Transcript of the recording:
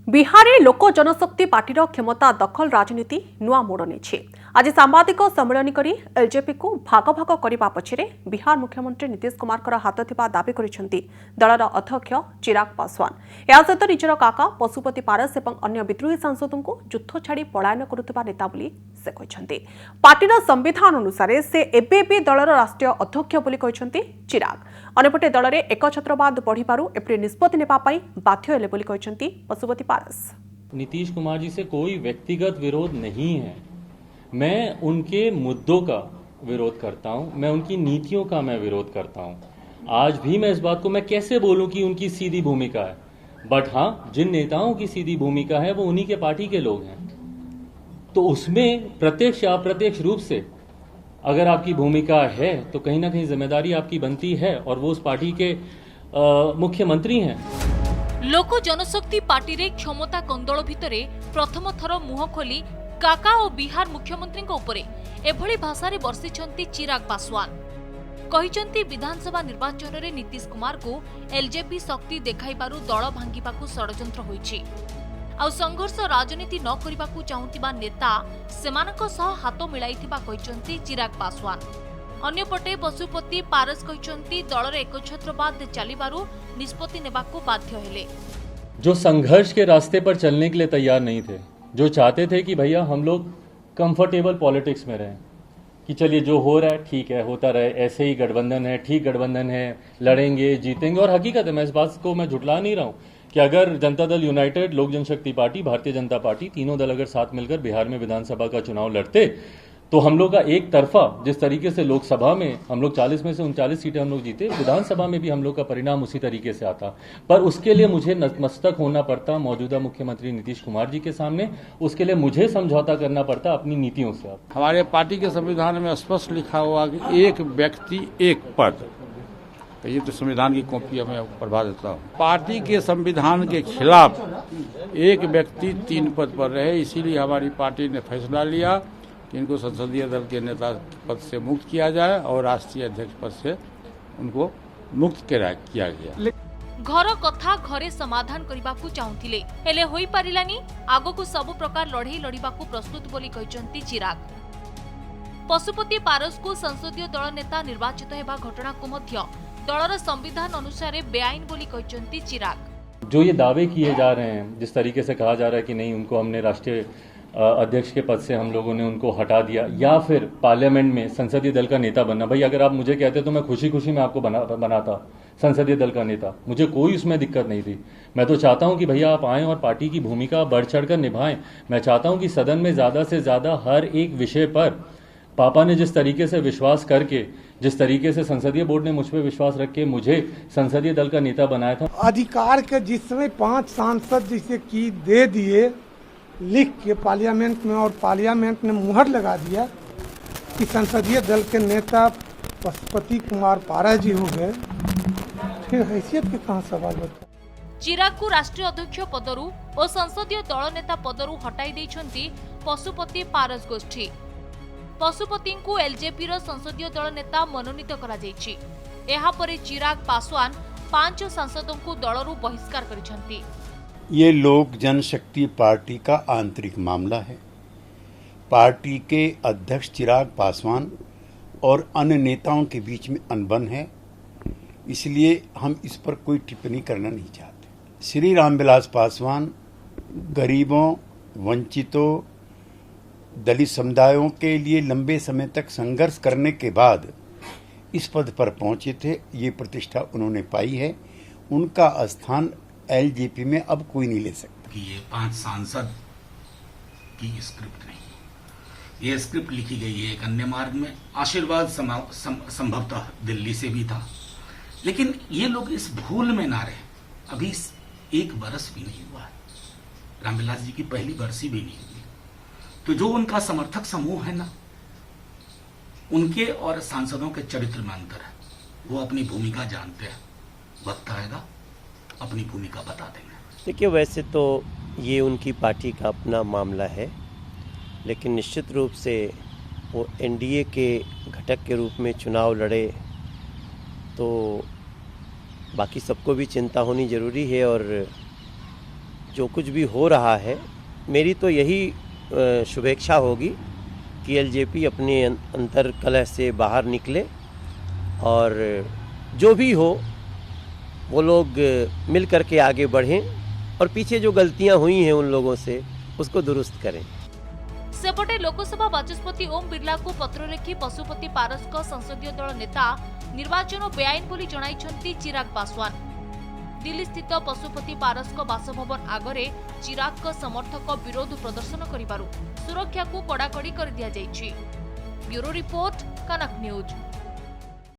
बिहार में लोक जनशक्ति पार्टी क्षमता दखल राजनीति नुआ मोड़ नहीं। आज सांबादिक सम्मेलन कर एलजेपी को भाग भाग करने पछरे बिहार मुख्यमंत्री नीतीश कुमार हाथ थिबा दाबी करिसेंती दलर अध्यक्ष चिराग पासवान। या सहित निजर काका पशुपति पारस और अन्य विद्रोही सांसदों को युद्ध छाड़ी पलायन करुवा नेता बोली से कहते। पार्टीर संविधान अनुसार से एबे दलर राष्ट्रीय अध्यक्ष बोली कहते चिराग। अन्यपटे दल में एकछत्रवाद बढ़िबारु एपरि निष्पत्ति नेबा पई बाध्य हेले बोली कहते पशुपति पारस। नीतीश कुमार जी से कोई व्यक्तिगत विरोध नहीं है। मैं उनके मुद्दों का विरोध करता हूं, मैं उनकी नीतियों का मैं विरोध करता हूं। आज भी मैं इस बात को मैं कैसे बोलूं कि उनकी सीधी भूमिका है, बट हाँ, जिन नेताओं की सीधी भूमिका है वो उन्हीं के पार्टी के लोग हैं। तो उसमें प्रत्यक्ष या अप्रत्यक्ष रूप से अगर आपकी भूमिका है तो कहीं ना कहीं जिम्मेदारी आपकी बनती है, और वो उस पार्टी के मुख्यमंत्री हैं। लोक जनशक्ति पार्टी रे क्षमता कंदल भितरे प्रथम थर मुह खोली काका और बिहार मुख्यमंत्री उपरे एभली भाषा बर्षिछंती चिराग पासवान। कहिछंती विधानसभा निर्वाचन रे नीतीश कुमार को एलजेपी शक्ति देखाइबारु दल भांगिबाकु षडयंत्र होईछि। आ संघर्ष राजनीति न करिबाकु चाहुतिबा नेता सेमानक सह हाथ मिलाइथिबा कहिछंती चिराग पासवान। अन्यपटे पशुपति पारस कहिछंती दलर एकछत्रवाद चलिबारु निष्पत्ति नेबाकु बाध्य हेले। जो संघर्ष के रास्ते पर चलने के लिए तैयार नहीं थे, जो चाहते थे कि भैया हम लोग कंफर्टेबल पॉलिटिक्स में रहें, कि चलिए जो हो रहा है ठीक है, होता रहे, ऐसे ही गठबंधन है, ठीक गठबंधन है, लड़ेंगे जीतेंगे। और हकीकत है, मैं इस बात को मैं झुठला नहीं रहा हूं कि अगर जनता दल यूनाइटेड, लोक जनशक्ति पार्टी, भारतीय जनता पार्टी, तीनों दल अगर साथ मिलकर बिहार में विधानसभा का चुनाव लड़ते तो हम लोग का एक तरफा, जिस तरीके से लोकसभा में हम लोग 40 में से 39 सीटें हम लोग जीते, विधानसभा में भी हम लोग का परिणाम उसी तरीके से आता। पर उसके लिए मुझे नतमस्तक होना पड़ता मौजूदा मुख्यमंत्री नीतीश कुमार जी के सामने। उसके लिए मुझे समझौता करना पड़ता अपनी नीतियों से। हमारे पार्टी के संविधान में स्पष्ट लिखा हुआ कि एक व्यक्ति एक पद, तो ये तो संविधान की कॉपी मैं पढ़वा देता हूँ। पार्टी के संविधान के खिलाफ एक व्यक्ति 3 पद पर रहे, इसीलिए हमारी पार्टी ने फैसला लिया कि इनको संसदीय दल के नेता पद से मुक्त किया जाए और राष्ट्रीय अध्यक्ष पद से उनको मुक्त किया गया। घर कथा घरे समाधान करबाकू चाहुथिले, हेले होई पारिलानी। आगोकू सब प्रकार लड़ाई लड़िबाकू प्रस्तुत बोली कहचंती चिराग। पशुपति पारस को संसदीय दल नेता निर्वाचित हेबा घटना को मध्य दलर संविधान अनुसार बेआईन बोली कहचंती चिराग। जो ये दावे किए जा रहे हैं, जिस तरीके से कहा जा रहा है कि नहीं, उनको हमने राष्ट्रीय अध्यक्ष के पद से हम लोगों ने उनको हटा दिया, या फिर पार्लियामेंट में संसदीय दल का नेता बनना। भाई अगर आप मुझे कहते तो मैं खुशी खुशी में आपको बनाता संसदीय दल का नेता, मुझे कोई उसमें दिक्कत नहीं थी। मैं तो चाहता हूं कि भैया आप आएं और पार्टी की भूमिका बढ़ चढ़कर निभाएं। मैं चाहता हूं कि सदन में ज्यादा से ज्यादा हर एक विषय पर पापा ने जिस तरीके से विश्वास करके, जिस तरीके से संसदीय बोर्ड ने मुझ पर विश्वास रख के मुझे संसदीय दल का नेता बनाया था। अधिकार के जिसमें 5 सांसद जिसे की दे दिए लिख के पार्लियामेंट में, और पार्लियामेंट ने मुहर लगा दिया कि संसदीय दल के नेता पशुपति कुमार पारस जी हो गए, फिर हैसियत के कहाँ सवाल होता। चिराग को राष्ट्रीय अध्यक्ष पदरु और संसदीय दल नेता पदरु हटाई देइछंती पशुपति पारस गोष्ठी। पशुपति को एलजेपी रो संसदीय दल नेता मनोनीत करा जायछि। एहा परे चिराग पासवान 5 सांसदों को दलरू बहिष्कार करिछंती। ये लोक जनशक्ति पार्टी का आंतरिक मामला है। पार्टी के अध्यक्ष चिराग पासवान और अन्य नेताओं के बीच में अनबन है, इसलिए हम इस पर कोई टिप्पणी करना नहीं चाहते। श्री रामविलास पासवान गरीबों, वंचितों, दलित समुदायों के लिए लंबे समय तक संघर्ष करने के बाद इस पद पर पहुंचे थे। ये प्रतिष्ठा उन्होंने पाई है। उनका स्थान एलजेपी में अब कोई नहीं ले सकता। कि ये 5 सांसद की स्क्रिप्ट नहीं, ये स्क्रिप्ट लिखी गई है एक अन्य मार्ग में। आशीर्वाद संभवतः दिल्ली से भी था, लेकिन ये लोग इस भूल में ना रहे। अभी 1 बरस भी नहीं हुआ है, रामविलास जी की पहली बरसी भी नहीं हुई। तो जो उनका समर्थक समूह है ना, उनके और सांसदों के चरित्र में अंतर है। वो अपनी भूमिका जानते हैं, वक्त आएगा अपनी भूमिका बता देंगे। देखिए, वैसे तो ये उनकी पार्टी का अपना मामला है, लेकिन निश्चित रूप से वो एनडीए के घटक के रूप में चुनाव लड़े तो बाकी सबको भी चिंता होनी जरूरी है। और जो कुछ भी हो रहा है, मेरी तो यही शुभेच्छा होगी कि एलजेपी अपने अंतर कलह से बाहर निकले और जो भी हो वो लोग मिल कर के आगे बढ़ें और पीछे जो गलतियां हुई हैं उन लोगों से उसको दुरुस्त करें। सेपटे लोकसभा बाचस्पति ओम बिरला को पत्र लिखि पशुपति पारसक संसदीय दल नेता निर्वाचन बेआईन बोली जणाइछन्ति चिराग पासवान। दिल्ली स्थित पशुपति पारसक बासभवन आगरे चिराग समर्थक विरोध प्रदर्शन करिबारु सुरक्षा को कड़ाकड़ी कर दिया जाइछि। ब्यूरो रिपोर्ट, कनक न्यूज।